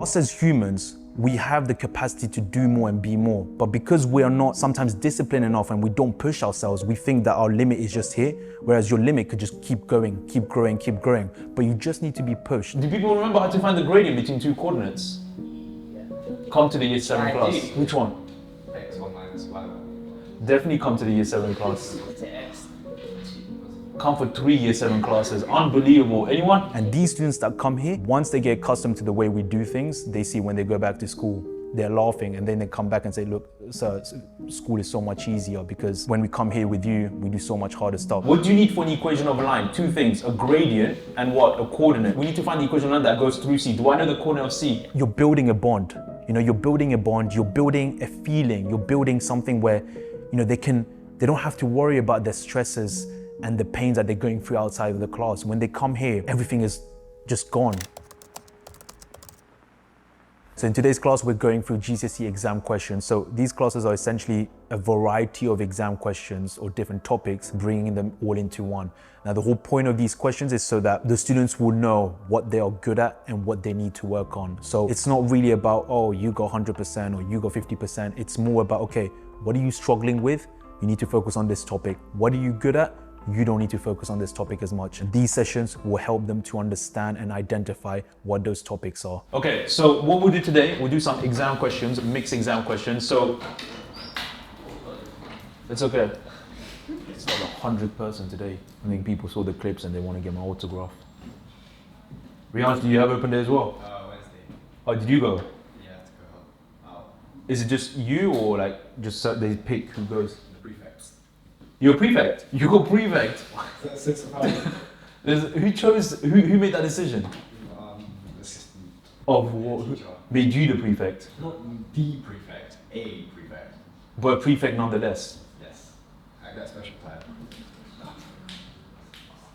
Us as humans, we have the capacity to do more and be more. But because we are not sometimes disciplined enough and we don't push ourselves, we think that our limit is just here, whereas your limit could just keep going, keep growing, keep growing. But you just need to be pushed. Do people remember how to find the gradient between two coordinates? Yeah. Come to the year 7 I class. do. Which one? X1 minus Y1. Definitely come to the year 7 class. What's it X? Come for 3 year 7 classes. Unbelievable. Anyone? And these students that come here, once they get accustomed to the way we do things, they see when they go back to school, they're laughing, and then they come back and say, look, sir, school is so much easier because when we come here with you, we do so much harder stuff. What do you need for an equation of a line? Two things, a gradient and what? A coordinate. We need to find the equation of a line that goes through C. Do I know the coordinate of C? You're building a bond. You're building a bond, you're building a feeling, you're building something where, they don't have to worry about their stresses and the pains that they're going through outside of the class. When they come here, everything is just gone. So in today's class, we're going through GCSE exam questions. So these classes are essentially a variety of exam questions or different topics, bringing them all into one. Now, the whole point of these questions is so that the students will know what they are good at and what they need to work on. So it's not really about, oh, you got 100% or you got 50%. It's more about, okay, what are you struggling with? You need to focus on this topic. What are you good at? You don't need to focus on this topic as much. And these sessions will help them to understand and identify what those topics are. Okay, so what we'll do today, we'll do some exam questions, mixed exam questions. So, it's okay. It's like 100 person today. I think people saw the clips and they want to get my autograph. Rihanna, do you have open day as well? Wednesday. Oh, did you go? Yeah, to go out. Is it just you or like just they pick who goes? The prefects. You're a prefect? You go prefect? 6 of 5. Who made that decision? Assistant. Of what? Who Teacher. made you the prefect? Not the prefect, a prefect. But a prefect nonetheless. Yes. I got special time.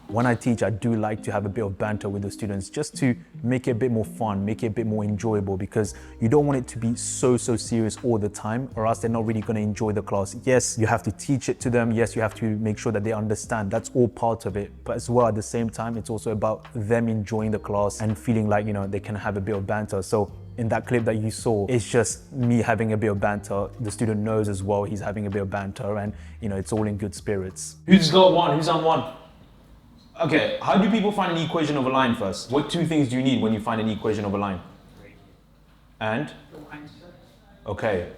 When I teach, I do like to have a bit of banter with the students just to make it a bit more fun, make it a bit more enjoyable, because you don't want it to be so serious all the time, or else they're not really going to enjoy the class. Yes, you have to teach it to them. Yes, you have to make sure that they understand. That's all part of it. But as well, at the same time, it's also about them enjoying the class and feeling like, they can have a bit of banter. So in that clip that you saw, it's just me having a bit of banter. The student knows as well he's having a bit of banter, and it's all in good spirits. Who's got one? Who's on one? Okay, how do people find an equation of a line first? What two things do you need when you find an equation of a line? And? Okay,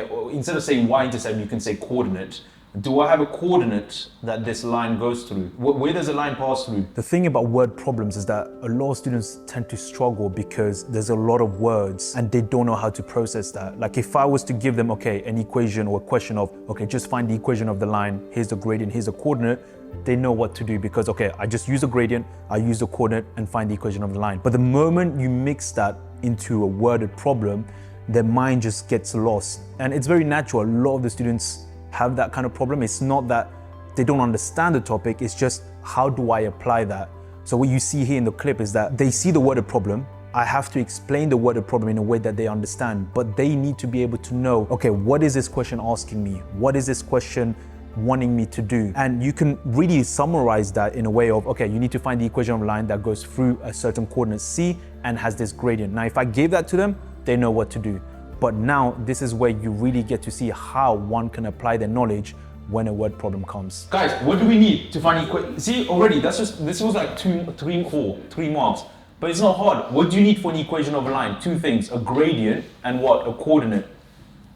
well, instead of saying y-intercept, you can say coordinate. Do I have a coordinate that this line goes through? Where does a line pass through? The thing about word problems is that a lot of students tend to struggle because there's a lot of words and they don't know how to process that. Like if I was to give them, an equation or a question of, just find the equation of the line, here's the gradient, here's the coordinate, they know what to do because, I just use the gradient, I use the coordinate and find the equation of the line. But the moment you mix that into a worded problem, their mind just gets lost. And it's very natural. A lot of the students have that kind of problem. It's not that they don't understand the topic, it's just how do I apply that? So what you see here in the clip is that they see the worded problem. I have to explain the worded problem in a way that they understand, but they need to be able to know, what is this question asking me? What is this question wanting me to do? And you can really summarize that in a way of, you need to find the equation of a line that goes through a certain coordinate C and has this gradient. Now, if I gave that to them, they know what to do. But now this is where you really get to see how one can apply their knowledge when a word problem comes. Guys, what do we need to find equation? See, already, this was like 3 marks. But it's not hard. What do you need for an equation of a line? Two things, a gradient and what? A coordinate.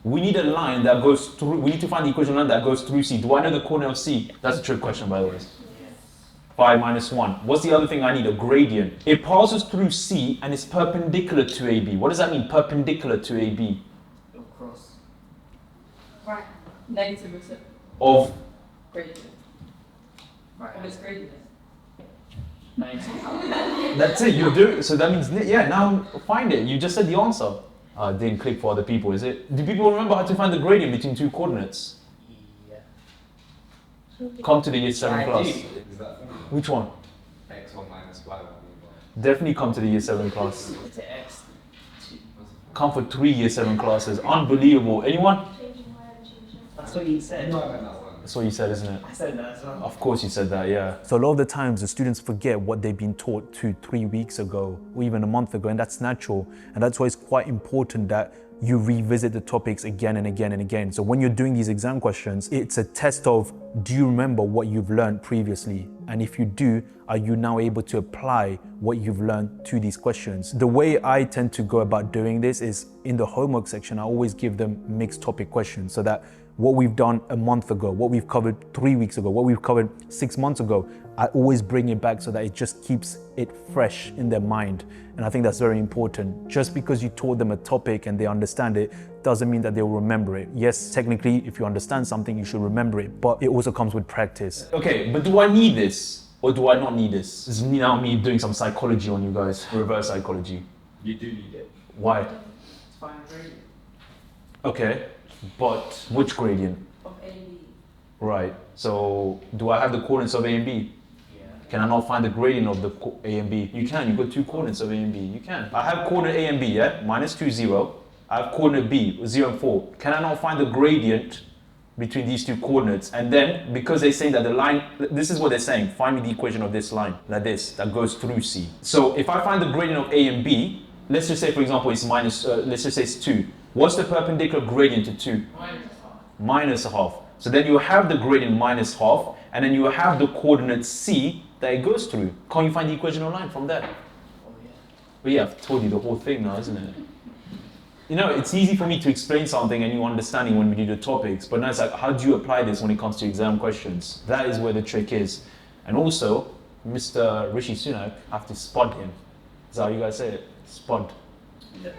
We need a line that goes through, we need to find the equation of a line that goes through C. Do I know the coordinate of C? That's a trick question, by the way. 5 minus 1. What's the other thing I need? A gradient. It passes through C and is perpendicular to AB. What does that mean, perpendicular to AB? Cross. Right. Negative is it? Of? Gradient. Right. Of its gradient. That's it, you do it. So that means, now find it. You just said the answer. Didn't click for other people, is it? Do people remember how to find the gradient between two coordinates? Yeah. Come to the year 7 I class. do. Is that Which one? X1 minus Y1. Definitely come to the year 7 class. What's it X? Come for 3 year 7 classes. Unbelievable. Anyone? That's what you said. No, I meant that one. That's what you said, isn't it? I said that as well. Of course you said that, yeah. So a lot of the times the students forget what they've been taught 2-3 weeks ago or even a month ago, and that's natural. And that's why it's quite important that you revisit the topics again and again and again. So when you're doing these exam questions, it's a test of, do you remember what you've learned previously? And if you do, are you now able to apply what you've learned to these questions? The way I tend to go about doing this is in the homework section, I always give them mixed topic questions so that what we've done a month ago, what we've covered 3 weeks ago, what we've covered 6 months ago, I always bring it back so that it just keeps it fresh in their mind. And I think that's very important. Just because you taught them a topic and they understand it, doesn't mean that they'll remember it. Yes, technically, if you understand something, you should remember it, but it also comes with practice. Okay, but do I need this or do I not need this? This is now me doing some psychology on you guys, reverse psychology. You do need it. Why? It's fine, gradient Okay, but which gradient? of A and B. Right, so do I have the coordinates of A and B? Yeah. Can I not find the gradient of the A and B? You can, you've got 2 coordinates of A and B, you can. I have coordinate A and B, yeah? Minus 2, 0. I have coordinate B, 0 and 4. Can I not find the gradient between these 2 coordinates? And then, because they're saying that the line, this is what they're saying, find me the equation of this line, like this, that goes through C. So if I find the gradient of A and B, let's just say, for example, it's minus, let's just say it's 2. What's the perpendicular gradient to 2? Minus a half. So then you have the gradient minus half, and then you have the coordinate C that it goes through. Can't you find the equation of line from there? Oh yeah. But yeah, I've told you the whole thing now, isn't it? You know, it's easy for me to explain something and you understanding when we do the topics, but now it's like, how do you apply this when it comes to exam questions? That is where the trick is. And also, Mr. Rishi Sunak, I have to spud him. Is that how you guys say it? Spud. Yeah.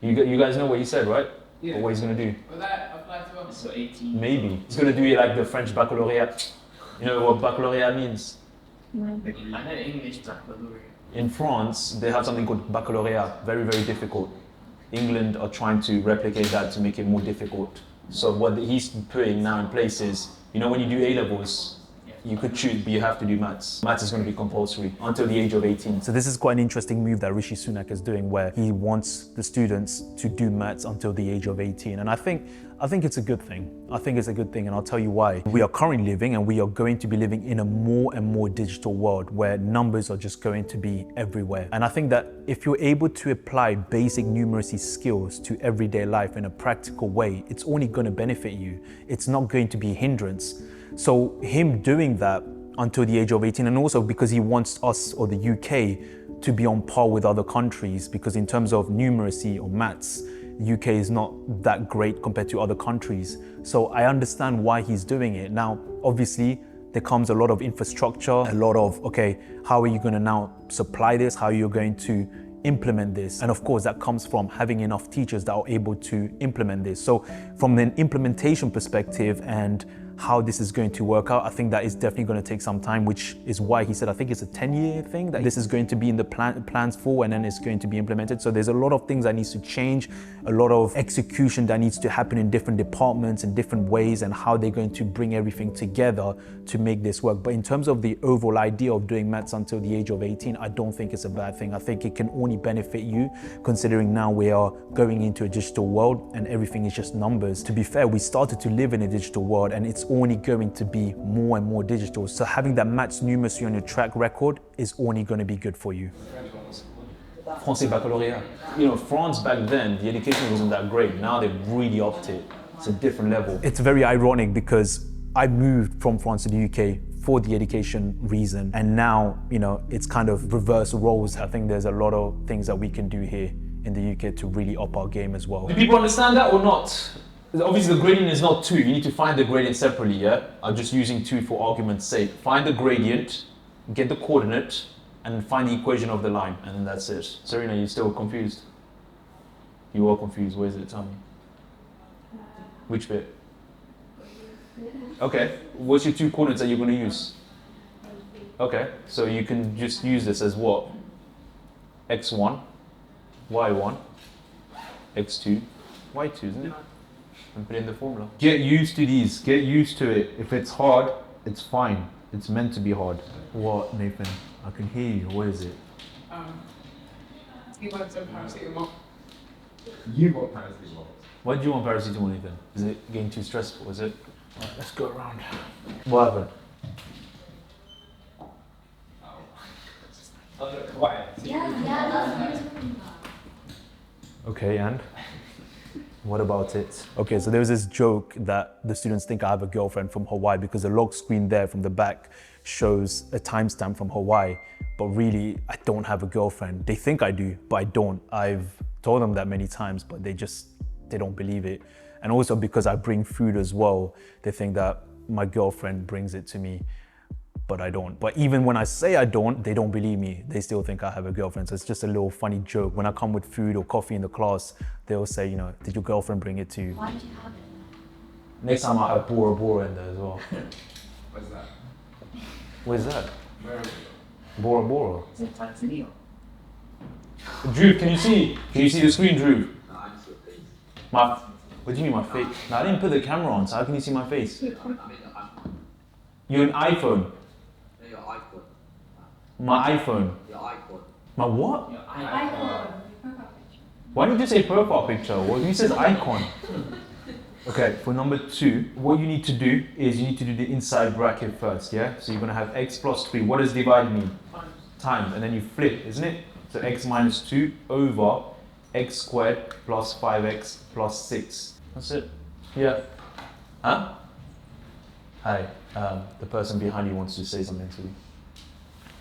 You guys know what he said, right? Yeah. Or what he's gonna do? Will that apply to us? So 18. Maybe. He's gonna do it like the French baccalaureate. You know what baccalaureate means? I know English baccalaureate. In France, they have something called baccalaureate, very, very difficult. England are trying to replicate that to make it more difficult. So what he's putting now in place is, you know, when you do A-levels, you could choose, but you have to do maths. Maths is going to be compulsory until the age of 18. So this is quite an interesting move that Rishi Sunak is doing, where he wants the students to do maths until the age of 18. And I think it's a good thing. I think it's a good thing, and I'll tell you why. We are currently living, and we are going to be living in a more and more digital world where numbers are just going to be everywhere. And I think that if you're able to apply basic numeracy skills to everyday life in a practical way, it's only going to benefit you. It's not going to be a hindrance. So him doing that until the age of 18, and also because he wants us or the UK to be on par with other countries, because in terms of numeracy or maths, the UK is not that great compared to other countries. So I understand why he's doing it. Now, obviously, there comes a lot of infrastructure, a lot of, okay, how are you going to now supply this? How are you going to implement this? And of course, that comes from having enough teachers that are able to implement this. So from an implementation perspective and how this is going to work out, I think that is definitely going to take some time, which is why he said, I think it's a 10-year thing that this is going to be in the plans for, and then it's going to be implemented. So there's a lot of things that needs to change, a lot of execution that needs to happen in different departments in different ways, and how they're going to bring everything together to make this work. But in terms of the overall idea of doing maths until the age of 18, I don't think it's a bad thing. I think it can only benefit you, considering now we are going into a digital world and everything is just numbers. To be fair, we started to live in a digital world, and it's only going to be more and more digital. So having that maths numeracy on your track record is only going to be good for you. Français baccalauréat. You know, France back then, the education wasn't that great. Now they've really upped it. It's a different level. It's very ironic because I moved from France to the UK for the education reason, and now, you know, it's kind of reverse roles. I think there's a lot of things that we can do here in the UK to really up our game as well. Do people understand that or not? Obviously the gradient is not 2, you need to find the gradient separately, yeah? I'm just using 2 for argument's sake. Find the gradient, get the coordinate, and find the equation of the line, and then that's it. Serena, you're still confused? You are confused, where is it? Tell me. Which bit? Okay, what's your 2 coordinates that you're going to use? Okay, so you can just use this as what? x1, y1, x2, y2, isn't it? And put in the formula. Get used to these, get used to it. If it's hard, it's fine. It's meant to be hard. What, Nathan? I can hear you. What is it? He wants some paracetamol. You got paracetamol. Why do you want paracetamol, Nathan? Is it getting too stressful, is it? Alright, let's go around. What happened? Okay, and what about it? Okay, so there was this joke that the students think I have a girlfriend from Hawaii because the lock screen there from the back shows a timestamp from Hawaii, but really I don't have a girlfriend. They think I do, but I don't. I've told them that many times, but they don't believe it. And also because I bring food as well, they think that my girlfriend brings it to me, but I don't. But even when I say I don't, they don't believe me. They still think I have a girlfriend. So it's just a little funny joke. When I come with food or coffee in the class, they'll say, you know, did your girlfriend bring it to you? Why did you have it? Next time I have Bora Bora in there as well. What's that? Where's that? Where are we? Bora Bora. Is it Tanzania? Drew, can you see the screen, Drew? No, I'm so pleased. What do you mean my face? No, I didn't put the camera on, so how can you see my face? I mean, the iPhone. You're an iPhone. No, your iPhone. My iPhone. Your iPhone. My what? Your iPhone. Why did you say profile picture? Well, you said icon. Okay, for number 2, what you need to do is you need to do the inside bracket first, yeah? So you're gonna have x plus 3. What does divide mean? Times, and then you flip, isn't it? So x minus 2 over x squared plus 5x plus 6. That's it. Yeah. Huh? Hi, the person behind you wants to say something to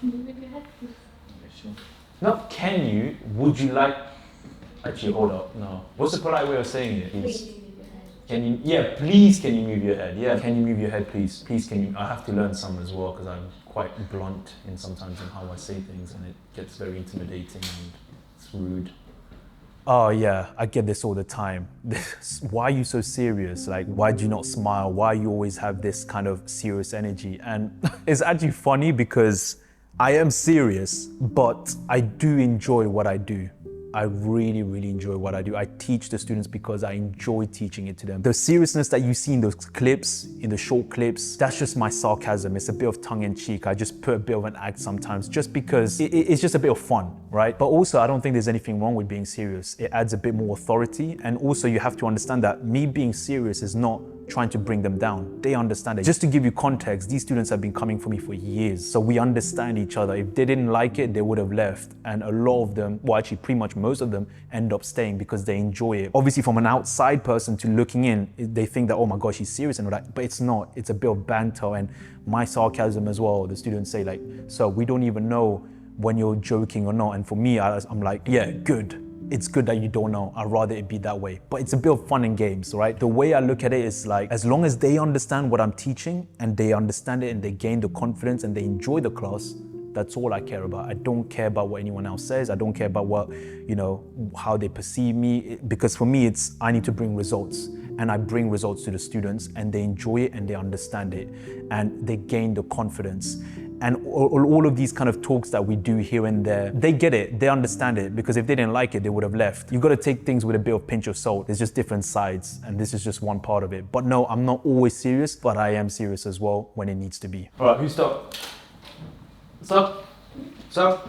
you. Not can you, would you like, actually hold up, no. What's the polite way of saying it? Please. Can you, yeah, please can you move your head? Yeah, can you move your head, please? Please can you, I have to learn some as well because I'm quite blunt in sometimes in how I say things and it gets very intimidating and it's rude. Oh yeah, I get this all the time. Why are you so serious? Like, why do you not smile? Why you always have this kind of serious energy? And it's actually funny because I am serious, but I do enjoy what I do. I really, really enjoy what I do. I teach the students because I enjoy teaching it to them. The seriousness that you see in those clips, in the short clips, that's just my sarcasm. It's a bit of tongue in cheek. I just put a bit of an act sometimes just because it's just a bit of fun, right? But also I don't think there's anything wrong with being serious. It adds a bit more authority. And also you have to understand that me being serious is not trying to bring them down. They understand it. Just to give you context, these students have been coming for me for years. So we understand each other. If they didn't like it, they would have left. And a lot of them, well actually pretty much most of them end up staying because they enjoy it. Obviously from an outside person to looking in, they think that, oh my gosh, he's serious and all that, but it's not. It's a bit of banter and my sarcasm as well. The students say like, so we don't even know when you're joking or not. And for me, I'm like, yeah, good. It's good that you don't know. I'd rather it be that way. But it's a bit of fun and games, right? The way I look at it is like, as long as they understand what I'm teaching and they understand it and they gain the confidence and they enjoy the class, that's all I care about. I don't care about what anyone else says. I don't care about what, you know, how they perceive me. Because for me, it's, I need to bring results. And I bring results to the students and they enjoy it and they understand it and they gain the confidence. And all of these kind of talks that we do here and there, they get it, they understand it, because if they didn't like it, they would have left. You've got to take things with a bit of pinch of salt. There's just different sides, and this is just one part of it. But no, I'm not always serious, but I am serious as well when it needs to be. All right, who's stuck? Stuck? Stuck?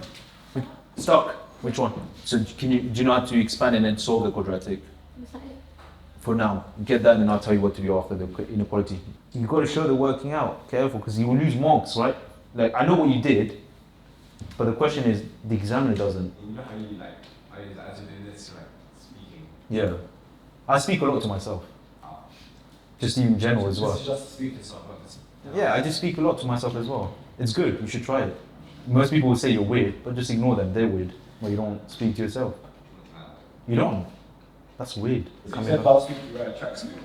Stuck? Which one? So do you know how to expand and then solve the quadratic? For now, get that and then I'll tell you what to do after the inequality. You've got to show the working out, careful, because you will lose marks, right? Like, I know what you did, but the question is, the examiner doesn't. You know how you like, as you're doing this, like speaking. Yeah. I speak a lot to myself. Just in general as well. Just speak to someone. Yeah, I just speak a lot to myself as well. It's good, you should try it. Most people will say you're weird, but just ignore them, they're weird. Well, you don't speak to yourself. You don't? That's weird. You said last week you wear a tracksuit.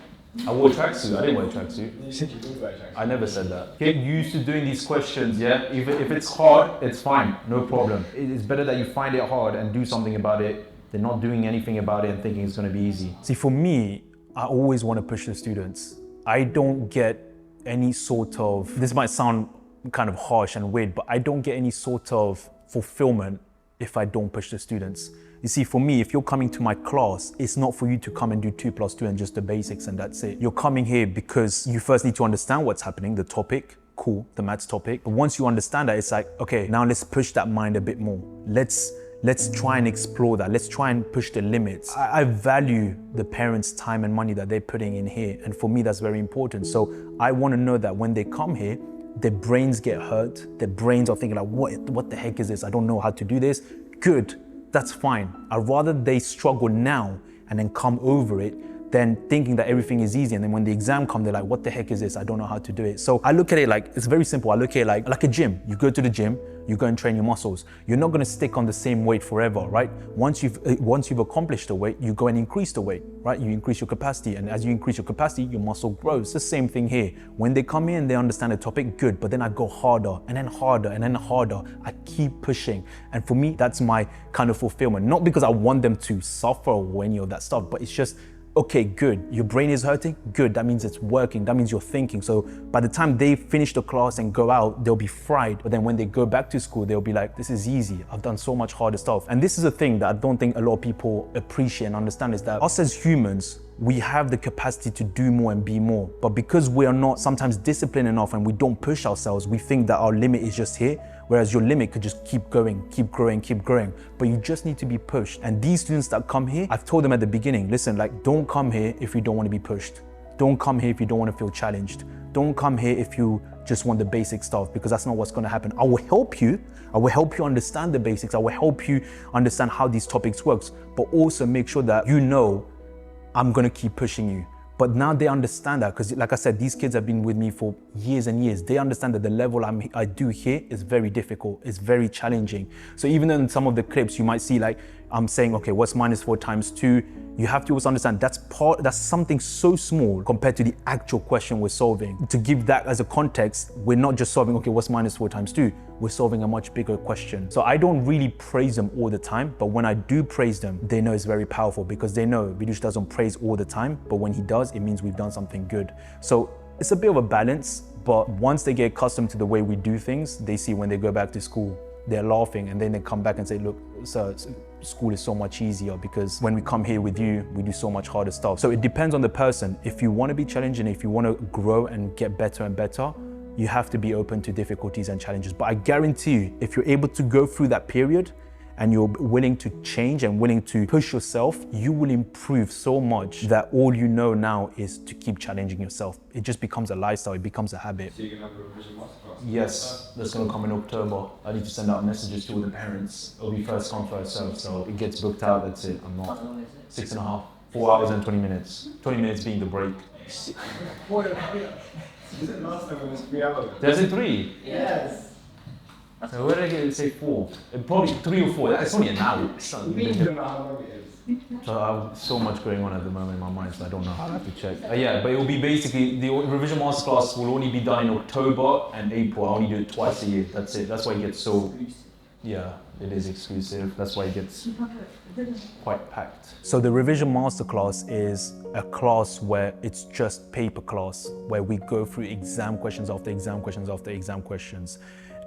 I wore a tracksuit, I didn't wear a tracksuit. You said you would wear a tracksuit. I never said that. Get used to doing these questions, yeah? If it's hard, it's fine, no problem. It's better that you find it hard and do something about it than not doing anything about it and thinking it's gonna be easy. See, for me, I always wanna push the students. I don't get any sort of, this might sound kind of harsh and weird, but I don't get any sort of fulfillment if I don't push the students. You see, for me, if you're coming to my class, it's not for you to come and do 2 + 2 and just the basics and that's it. You're coming here because you first need to understand what's happening, the topic, cool, the maths topic. But once you understand that, it's like, okay, now let's push that mind a bit more. Let's let's try and explore that. Let's try and push the limits. I value the parents' time and money that they're putting in here. And for me, that's very important. So I want to know that when they come here, their brains get hurt. Their brains are thinking like, what the heck is this? I don't know how to do this. Good, that's fine. I'd rather they struggle now and then come over it than thinking that everything is easy. And then when the exam comes, they're like, what the heck is this? I don't know how to do it. So I look at it like, it's very simple. I look at it like a gym. You go to the gym, you go and train your muscles. You're not gonna stick on the same weight forever, right? Once you've accomplished the weight, you go and increase the weight, right? You increase your capacity. And as you increase your capacity, your muscle grows. It's the same thing here. When they come in, they understand the topic, good. But then I go harder and then harder and then harder. I keep pushing. And for me, that's my kind of fulfillment. Not because I want them to suffer or any of that stuff, but it's just, okay, good. Your brain is hurting? Good. That means it's working. That means you're thinking. So by the time they finish the class and go out, they'll be fried. But then when they go back to school, they'll be like, this is easy. I've done so much harder stuff. And this is a thing that I don't think a lot of people appreciate and understand, is that us as humans, we have the capacity to do more and be more. But because we are not sometimes disciplined enough and we don't push ourselves, we think that our limit is just here. Whereas your limit could just keep going, keep growing, keep growing. But you just need to be pushed. And these students that come here, I've told them at the beginning, listen, like, don't come here if you don't want to be pushed. Don't come here if you don't want to feel challenged. Don't come here if you just want the basic stuff, because that's not what's going to happen. I will help you. I will help you understand the basics. I will help you understand how these topics works, but also make sure that you know I'm going to keep pushing you. But now they understand that, because like I said, these kids have been with me for years and years. They understand that the level I do here is very difficult, it's very challenging. So even in some of the clips, you might see like, I'm saying, okay, what's -4 times 2? You have to also understand that's something so small compared to the actual question we're solving. To give that as a context, we're not just solving, okay, what's -4 times 2? We're solving a much bigger question. So I don't really praise them all the time, but when I do praise them, they know it's very powerful, because they know Vidush doesn't praise all the time, but when he does, it means we've done something good. So it's a bit of a balance, but once they get accustomed to the way we do things, they see when they go back to school, they're laughing, and then they come back and say, look, sir, school is so much easier because when we come here with you, we do so much harder stuff. So it depends on the person. If you want to be challenging, if you want to grow and get better and better, you have to be open to difficulties and challenges. But I guarantee you, if you're able to go through that period and you're willing to change and willing to push yourself, you will improve so much that all you know now is to keep challenging yourself. It just becomes a lifestyle, it becomes a habit. So you're going to have a revision masterclass? Yes, that's going to come in October. I need to send out messages to all the parents. It'll be first come, first serve, so it gets booked out, that's it. I'm not. 6.5, 4 hours and 20 minutes. 20 minutes being the break. Is it last time it was 3 hours? There's a 3. Yes. So where did I get it? Say 4? Probably 3 or 4. It's only an hour. It's not We really- don't know how long it is. So I have so much going on at the moment in my mind, so I don't know. I'll have to check. Yeah, but it will be basically, the revision masterclass will only be done in October and April. I only do it twice a year. That's it. That's why it gets so, yeah, it is exclusive. That's why it gets quite packed. So the revision masterclass is a class where it's just paper class, where we go through exam questions after exam questions after exam questions.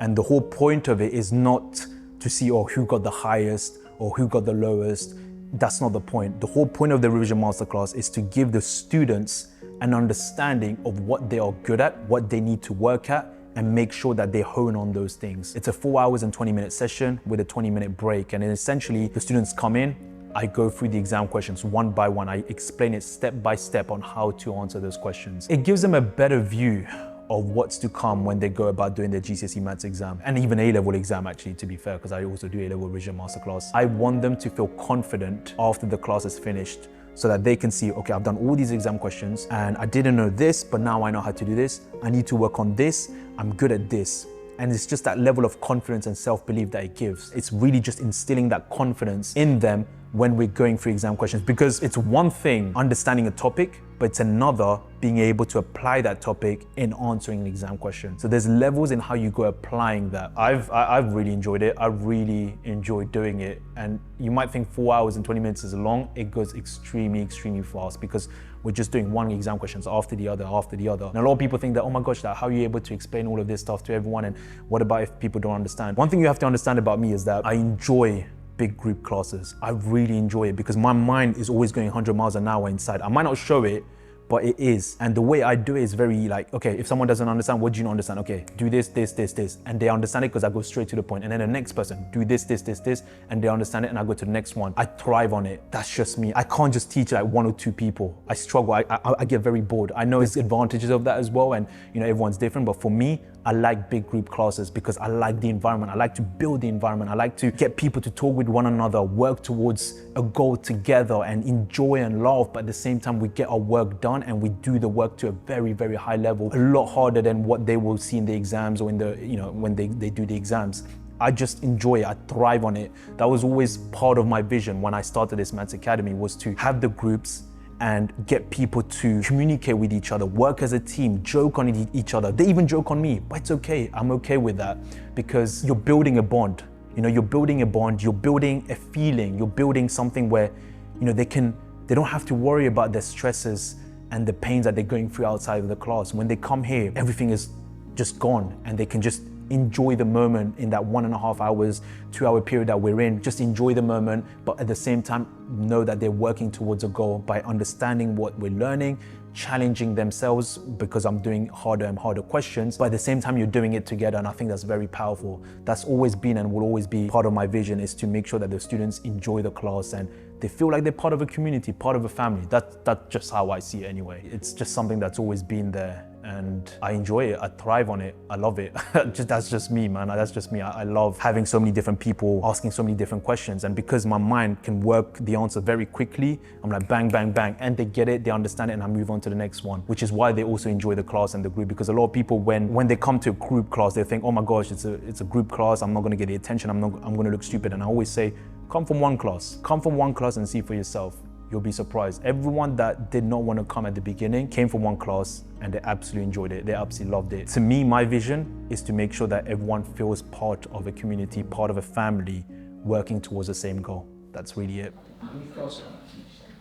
And the whole point of it is not to see, oh, who got the highest or who got the lowest. That's not the point. The whole point of the revision masterclass is to give the students an understanding of what they are good at, what they need to work at, and make sure that they hone on those things. It's a 4 hours and 20-minute session with a 20-minute break. And then essentially the students come in, I go through the exam questions one by one. I explain it step by step on how to answer those questions. It gives them a better view of what's to come when they go about doing their GCSE maths exam, and even A-level exam actually, to be fair, because I also do A-level revision masterclass. I want them to feel confident after the class is finished, so that they can see, okay, I've done all these exam questions and I didn't know this, but now I know how to do this. I need to work on this. I'm good at this. And it's just that level of confidence and self-belief that it gives. It's really just instilling that confidence in them when we're going through exam questions, because it's one thing understanding a topic, but it's another being able to apply that topic in answering an exam question. So there's levels in how you go applying that. I've really enjoyed it. I really enjoyed doing it. And you might think 4 hours and 20 minutes is long. It goes extremely, extremely fast, because we're just doing one exam questions after the other, after the other. And a lot of people think that, oh my gosh, how are you able to explain all of this stuff to everyone? And what about if people don't understand? One thing you have to understand about me is that I enjoy big group classes. I really enjoy it because my mind is always going 100 miles an hour inside. I might not show it, but it is. And the way I do it is very like, okay, if someone doesn't understand, what do you not understand? Okay, do this, this, this, this. And they understand it because I go straight to the point. And then the next person, do this, this, this, this. And they understand it and I go to the next one. I thrive on it. That's just me. I can't just teach like one or two people. I struggle. I get very bored. I know there's advantages of that as well. And you know, everyone's different. But for me, I like big group classes because I like the environment. I like to build the environment. I like to get people to talk with one another, work towards a goal together and enjoy and laugh. But at the same time, we get our work done and we do the work to a very, very high level, a lot harder than what they will see in the exams or in the, you know, when they do the exams. I just enjoy it. I thrive on it. That was always part of my vision when I started this Maths Academy, was to have the groups and get people to communicate with each other, work as a team, joke on each other. They even joke on me, but it's okay. I'm okay with that because you're building a bond. You know, you're building a bond, you're building a feeling, you're building something where, you know, they don't have to worry about their stresses and the pains that they're going through outside of the class. When they come here, everything is just gone and they can just enjoy the moment in that 1.5 hours, 2 hour period that we're in. Just enjoy the moment, but at the same time, know that they're working towards a goal by understanding what we're learning, challenging themselves because I'm doing harder and harder questions, but at the same time, you're doing it together. And I think that's very powerful. That's always been and will always be part of my vision, is to make sure that the students enjoy the class and they feel like they're part of a community, part of a family. That's just how I see it anyway. It's just something that's always been there and I enjoy it. I thrive on it. I love it. That's just me, man. That's just me. I love having so many different people asking so many different questions. And because my mind can work the answer very quickly, I'm like bang, bang, bang. And they get it, they understand it, and I move on to the next one, which is why they also enjoy the class and the group. Because a lot of people, when they come to a group class, they think, oh my gosh, it's a group class. I'm not gonna get the attention. I'm gonna look stupid. And I always say, come from one class. Come from one class and see for yourself. You'll be surprised. Everyone that did not want to come at the beginning came from one class and they absolutely enjoyed it. They absolutely loved it. To me, my vision is to make sure that everyone feels part of a community, part of a family, working towards the same goal. That's really it.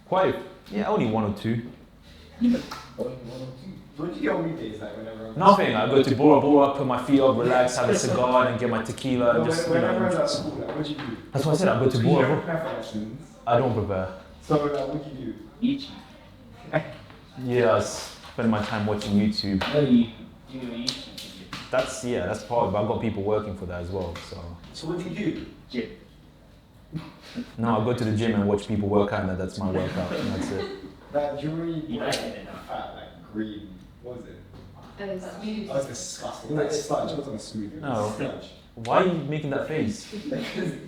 Quite, yeah, only one or two. What do you do on weekdays, like whenever? Nothing. I go to Bora Bora, put my feet up, relax, have a cigar, and get my tequila. And just, Whenever I was at school, like, what do you do? That's what I said. I go to Do you Bora ever Bora. prepare for lessons? I don't prepare. So, like, what do you do? Yeah, I spend my time watching YouTube. No, you do your YouTube. That's part of it. I've got people working for that as well. So what do you do? Gym. No, I go to the gym and watch people work out, and that's my workout. And that's it. Like, do you remember You like it fat, like green, what was it? Smooth. That was disgusting. Like sludge, it wasn't a smoothie. No. Sludge. Why are you making that face?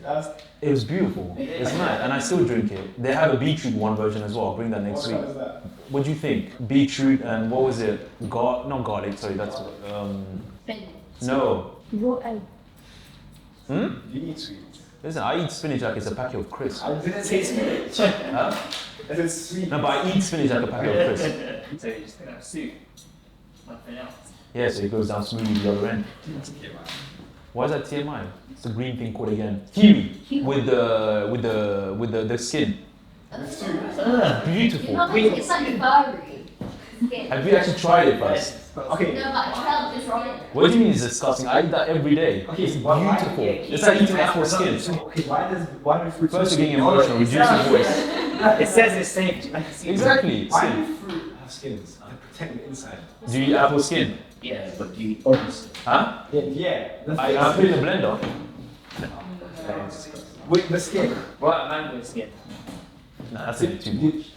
That's, It was beautiful. It's nice, and I still drink it. They have a beetroot one version as well. I'll bring that next what week. kind is that? What do you think? Beetroot and what was it? Not garlic. Sorry, that's no. Hmm? You eat sweets. Listen, I eat spinach like it's a packet of crisps. I didn't say spinach. Huh? I said sweet. No, but I eat spinach like a packet of crisps. So you just gonna have soup. Nothing else. Yeah, so it goes down smoothly the other end. Yeah, man. Why is that TMI? It's the green thing called again. Kiwi with the skin. Beautiful. It's like furry. Have you actually tried it first? Okay. No, but I felt this wrong. What do you mean it's disgusting? I eat that every day. Okay, It's why- beautiful. It's like eating apple skin. Okay, why do fruits? First you're getting emotional, reduce your voice. It says it's safe to like see. Exactly. Why do fruit have skins to protect the inside? Do you eat apple skin? Yeah, but do you eat orange? Huh? Yeah. I put it in the blender. With the skin. What mango skin? Nah, that's a bit too much.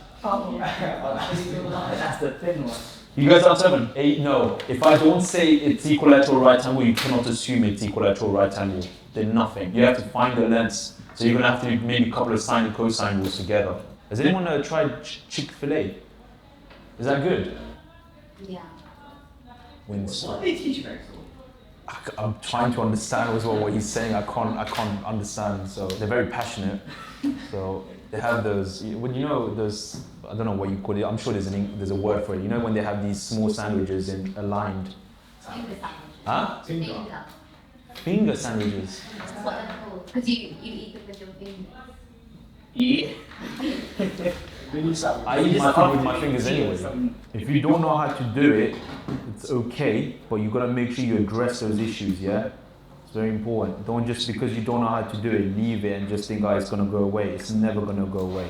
That's the thin one. You guys are 7, 8, no. If I don't say it's equilateral right angle, you cannot assume it's equilateral right angle. They're nothing. You have to find the lengths. So you're gonna have to do maybe a couple of sine and cosine rules together. Has anyone tried Chick-fil-A? Is that good? Yeah. Wins. What do they teach next? I'm trying to understand as well what he's saying. I can't understand. So they're very passionate. So they have those. When you know those, I don't know what you call it. I'm sure there's a word for it. You know when they have these small sandwiches aligned. Finger sandwich. Huh? Finger. Finger sandwiches. That's what they're called. Because you eat them with your fingers. Yeah. I eat my food with my fingers anyway. If you don't know how to do it, it's okay, but you gotta make sure you address those issues, yeah? It's very important. Don't just because you don't know how to do it, leave it and just think, oh, it's gonna go away. It's never gonna go away.